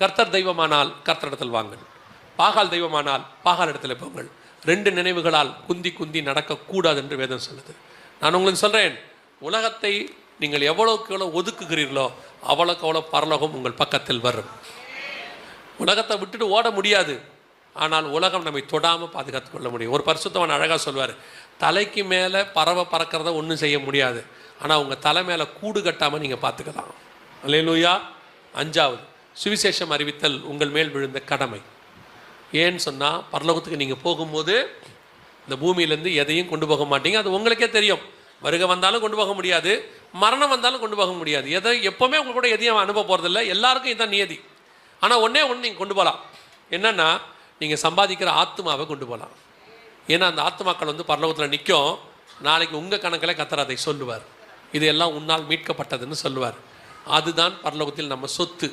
கர்த்தர் தெய்வமானால் கர்த்தரிடத்தில் வாங்கள், பாகால் தெய்வமானால் பாகால் இடத்துல போங்கள். 2 நினைவுகளால் குந்தி குந்தி நடக்கக்கூடாது என்று வேதம் சொல்லுது. நான் உங்களுக்கு சொல்கிறேன், உலகத்தை நீங்கள் எவ்வளோக்கு எவ்வளோ ஒதுக்குகிறீர்களோ அவ்வளோக்கு அவ்வளோ பரலோகம் உங்கள் பக்கத்தில் வரும். உலகத்தை விட்டுட்டு ஓட முடியாது, ஆனால் உலகம் நம்மை தொடாமல் பாதுகாத்து கொள்ள முடியும். ஒரு பரிசுத்தவன் அழகாக சொல்வார், தலைக்கு மேலே பறவை பறக்கிறத ஒன்றும் செய்ய முடியாது, ஆனால் உங்கள் தலை மேலே கூடு கட்டாமல் நீங்கள் பார்த்துக்கலாம். அல்லேலூயா. 5வது, சுவிசேஷம் அறிவித்தல் உங்கள் மேல் விழுந்த கடமை. ஏன்னு சொன்னால், பரலோகத்துக்கு நீங்கள் போகும்போது இந்த பூமியிலேருந்து எதையும் கொண்டு போக மாட்டீங்க. அது உங்களுக்கே தெரியும். வருகை வந்தாலும் கொண்டு போக முடியாது, மரணம் வந்தாலும் கொண்டு போக முடியாது. எப்போவுமே உங்க கூட எதையும் அனுப்ப போகிறதில்ல. எல்லாருக்கும் இதுதான் நியதி. ஆனால் ஒன்றே ஒன்று நீங்கள் கொண்டு போகலாம். என்னென்னா, நீங்கள் சம்பாதிக்கிற ஆத்மாவை கொண்டு போகலாம். ஏன்னா அந்த ஆத்மாக்கள் வந்து பரலோகத்தில் நிற்கும். நாளைக்கு உங்கள் கணக்கில் கர்த்தர் அதை சொல்லுவார். இது எல்லாம் உன்னால் மீட்கப்பட்டதுன்னு சொல்லுவார். அதுதான் பரலோகத்தில் நம்ம சொத்து.